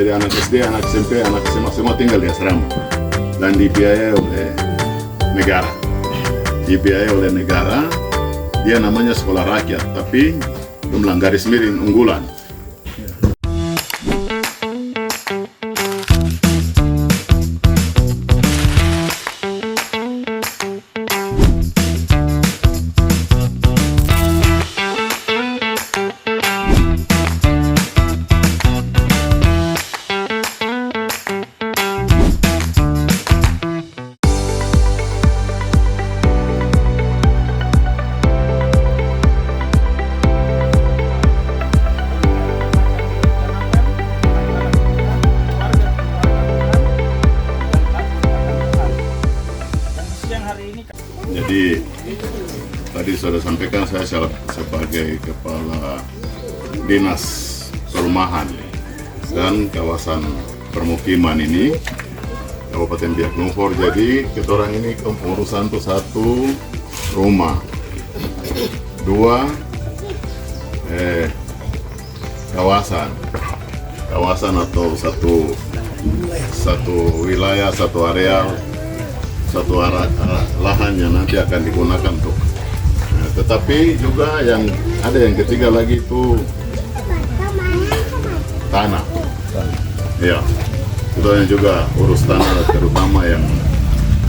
Jadi anak SD, anak SMP, anak SMA semua tinggal di asrama dan dibiayai oleh negara. Dibiayai oleh negara, dia namanya sekolah rakyat, tapi jumlah garis miring unggulan. Jadi tadi sudah sampaikan saya sebagai kepala dinas perumahan dan kawasan permukiman ini Kabupaten Biak Numfor. Jadi kita orang ini pengurusan tuh 1 rumah, 2 kawasan atau satu wilayah, satu areal, satu lahan yang nanti akan digunakan tuh. Tetapi juga yang ada yang ketiga lagi itu tanah. Ya, itu yang juga urus tanah, terutama yang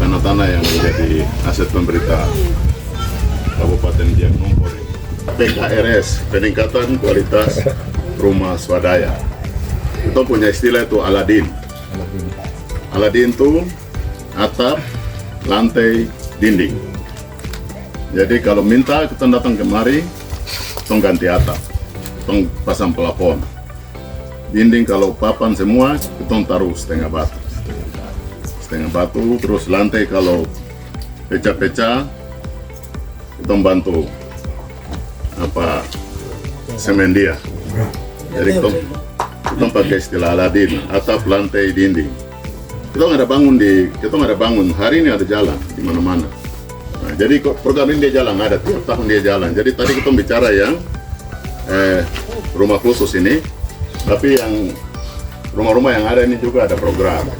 tanah-tanah yang menjadi aset pemerintah Kabupaten Biak Numfor. PKRS, peningkatan kualitas rumah swadaya. Kita punya istilah itu Aladin. Aladin itu atap, lantai, dinding. Jadi kalau minta kita datang kemari, kita ganti atap, kita pasang plafon. Dinding kalau papan semua, kita taruh setengah batu. Terus lantai kalau pecah-pecah, kita bantu semen dia. Jadi kita pakai istilah Aladin, atap, lantai, dinding. Kita nggak ada bangun. Hari ini ada jalan di mana-mana. Nah, jadi program ini dia jalan, ada tiap tahun dia jalan. Jadi tadi kita bicara yang rumah khusus ini, tapi yang rumah-rumah yang ada ini juga ada program.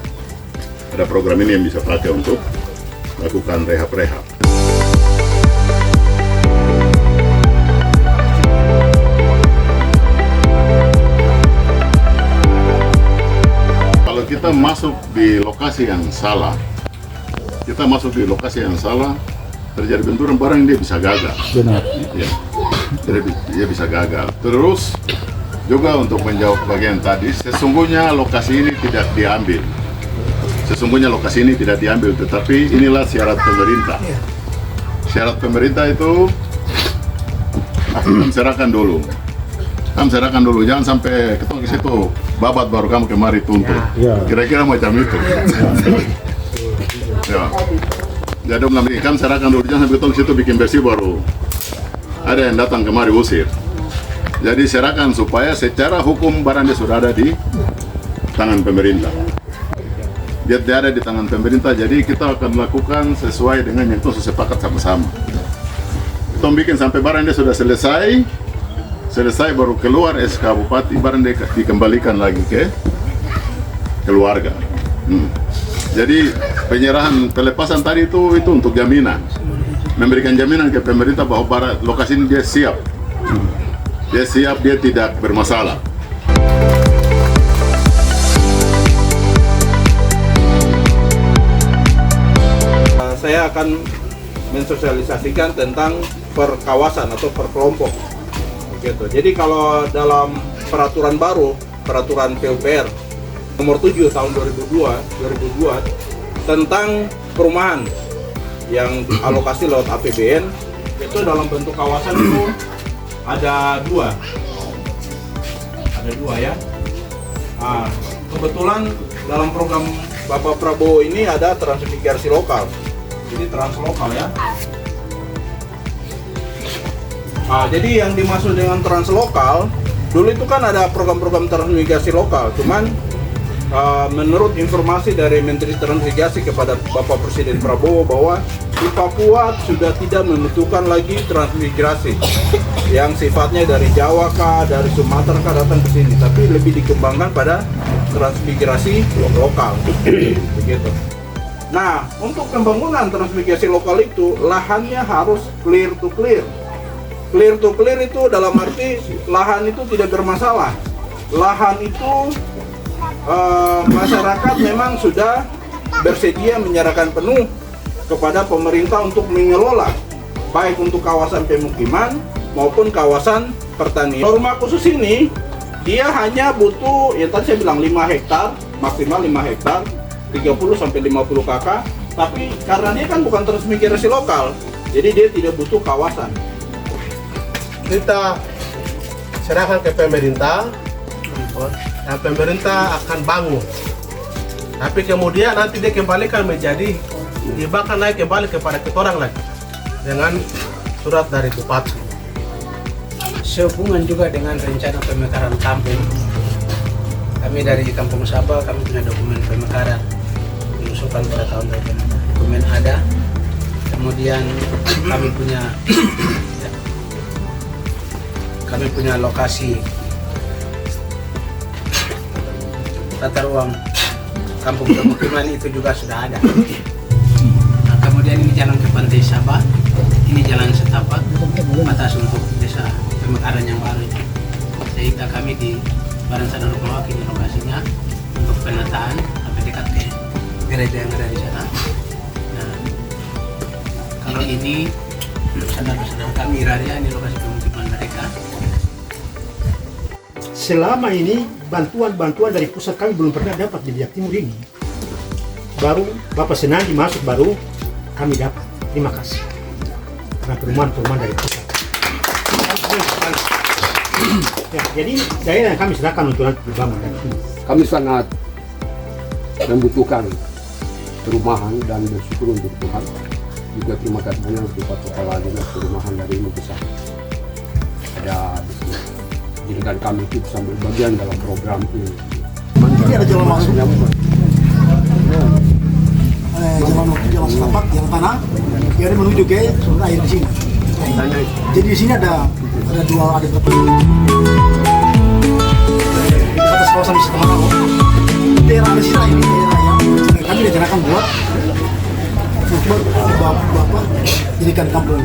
Ada program ini yang bisa pakai untuk lakukan rehab-rehab. Kita masuk di lokasi yang salah, terjadi benturan, barang dia bisa gagal. Benar. Ya, dia bisa gagal. Terus juga untuk menjawab bagian tadi, sesungguhnya lokasi ini tidak diambil. Tetapi inilah syarat pemerintah. Syarat pemerintah itu kamu serahkan dulu, jangan sampai ketemu ke situ babat baru kamu kemari tuntut. Kira-kira macam itu. Ya. Jadi kamu serahkan dulu, jangan sampai ketemu ke situ bikin bersih baru ada yang datang kemari usir. Jadi serahkan supaya secara hukum barang dia sudah ada di tangan pemerintah. Dia ada di tangan pemerintah, jadi kita akan melakukan sesuai dengan yang itu sepakat sama-sama. Kita bikin sampai barang dia sudah selesai baru keluar SK Bupati, barang dia dikembalikan lagi ke keluarga. Jadi penyerahan pelepasan tadi itu untuk jaminan, memberikan jaminan ke pemerintah bahwa lokasi ini dia siap, dia tidak bermasalah. Saya akan mensosialisasikan tentang per kawasan atau per kelompok. Gitu. Jadi kalau dalam peraturan baru, peraturan PUPR nomor 7 tahun 2002 tentang perumahan yang alokasi lewat APBN, itu dalam bentuk kawasan itu ada dua ya. Nah, kebetulan dalam program Bapak Prabowo ini ada transmigrasi lokal, jadi translokal ya. Nah, jadi yang dimaksud dengan translokal, dulu itu kan ada program-program transmigrasi lokal, cuman menurut informasi dari Menteri Transmigrasi kepada Bapak Presiden Prabowo bahwa di Papua sudah tidak membutuhkan lagi transmigrasi yang sifatnya dari Jawa kah, dari Sumatera kah datang ke sini, tapi lebih dikembangkan pada transmigrasi lokal. Begitu. Nah, untuk pembangunan transmigrasi lokal itu lahannya harus clear to clear. Clear to clear itu dalam arti lahan itu tidak bermasalah. Lahan itu masyarakat memang sudah bersedia menyerahkan penuh kepada pemerintah untuk mengelola, baik untuk kawasan pemukiman maupun kawasan pertanian. Norma khusus ini dia hanya butuh, ya tadi saya bilang 5 hektar, maksimal 5 hektar, 30-50 kk. Tapi karena dia kan bukan transmigrasi lokal, jadi dia tidak butuh kawasan. Kita serahkan ke pemerintah, dan pemerintah akan bangun. Tapi kemudian nanti dia kembalikan menjadi, dia bahkan naik kembali kepada kita orang lagi dengan surat dari bupati. Sehubungan juga dengan rencana pemekaran kampung, kami dari Kampung Sabah kami punya dokumen pemekaran diusulkan pada tahun 2000. Dokumen ada, kemudian kami punya lokasi tata ruang kampung pemukiman itu juga sudah ada. Nah, kemudian ini jalan ke Pantai Sabah, ini jalan setapak batas untuk desa pemekaran yang baru ini. Sehingga kami di Badan Sadar mewakili lokasinya untuk penataan sampai dekat ke gereja yang ada di sana. Nah, kalau ini saudara-saudara kami Iraria, ini lokasi pemukiman mereka. Selama ini bantuan-bantuan dari pusat kami belum pernah dapat di Biak Timur ini. Baru Bapak Senandi masuk, baru kami dapat. Terima kasih. Karena perumahan-perumahan dari pusat. Ya, jadi daerah yang kami serahkan untuk nanti dibangun. Kami sangat membutuhkan perumahan dan bersyukur untuk Tuhan. Juga terima kasih banyak untuk Pak Kepala Dinas Perumahan dari ini besar. Ada di sini. Jadikan kami itu bisa berbagian dalam program ini. Ini ada jalan masuk. Jalan setapak, jalan tanah. Yang menuju ke sumber air di sini. Jadi di sini ada berapa? Di atas kawasan di sebelah mana? Daerah di sini ini daerah yang kami rencanakan buat bapak jadikan kampung.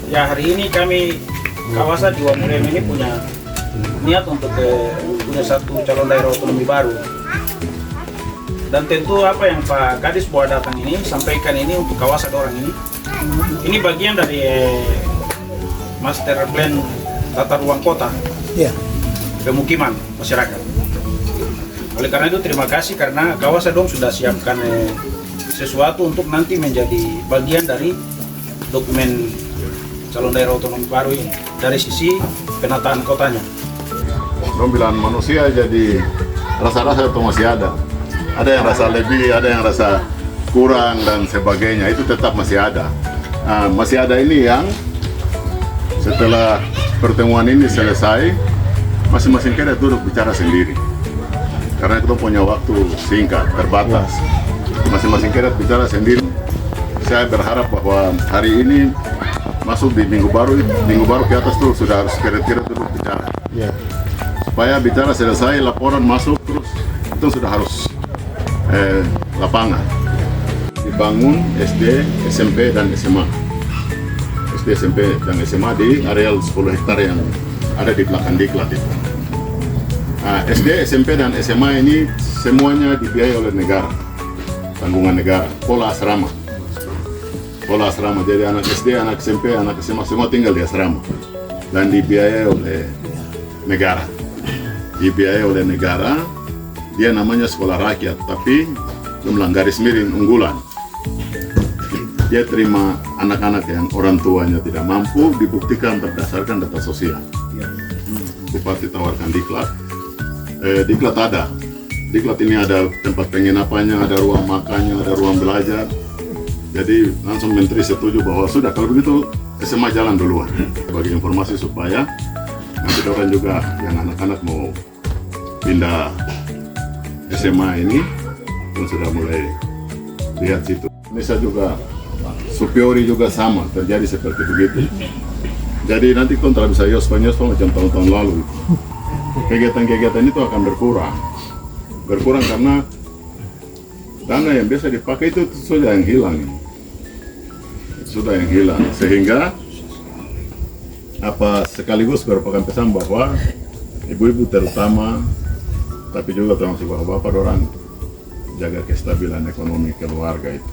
Ya, hari ini kami kawasan di Wamulem ini punya niat untuk punya satu calon daerah otonomi baru. Dan tentu apa yang Pak Kadis bawa datang ini, sampaikan ini untuk kawasan orang ini. Ini bagian dari master plan tata ruang kota, pemukiman masyarakat. Oleh karena itu terima kasih karena kawasan dong sudah siapkan sesuatu untuk nanti menjadi bagian dari dokumen calon daerah otonomi baru ini dari sisi penataan kotanya. Dong bilang manusia jadi rasa-rasa itu masih ada. Ada yang rasa lebih, ada yang rasa kurang dan sebagainya, itu tetap masih ada. Nah, masih ada ini yang setelah pertemuan ini selesai, masing-masing kita duduk bicara sendiri. Karena kita punya waktu singkat, terbatas. Masing-masing kita bicara sendiri. Saya berharap bahwa hari ini masuk di minggu baru ke atas tuh sudah harus kira-kira duduk bicara. Supaya bicara selesai, laporan masuk terus, itu sudah harus lapangan. Dibangun SD, SMP, dan SMA. SD, SMP, dan SMA di areal 10 hektar yang ada di belakang diklat itu. Nah, SD, SMP, dan SMA ini semuanya dibiayai oleh negara, tanggungan negara, pola asrama. Pola asrama, jadi anak SD, anak SMP, anak SMA semua tinggal di asrama dan dibiayai oleh negara. Dibiayai oleh negara, dia namanya sekolah rakyat, tapi jumlah garis miring unggulan. Dia terima anak-anak yang orang tuanya tidak mampu, dibuktikan berdasarkan data sosial. Bupati tawarkan diklat. Diklat ada. Diklat ini ada tempat penginapannya, ada ruang makannya, ada ruang belajar. Jadi langsung menteri setuju bahwa sudah kalau begitu SMA jalan duluan. Bagi informasi supaya nanti orang juga yang anak-anak mau pindah SMA ini pun sudah mulai lihat situ. Indonesia juga, Supiori juga sama, terjadi seperti begitu. Jadi nanti kontra bisa yospon macam tahun-tahun lalu. Kegiatan-kegiatan itu akan berkurang. berkurang karena dana yang biasa dipakai itu sudah yang hilang ini. Sudah yang hilang, sehingga sekaligus merupakan pesan bahwa ibu-ibu terutama, tapi juga termasuk bapak-bapak orang jaga kestabilan ekonomi keluarga itu.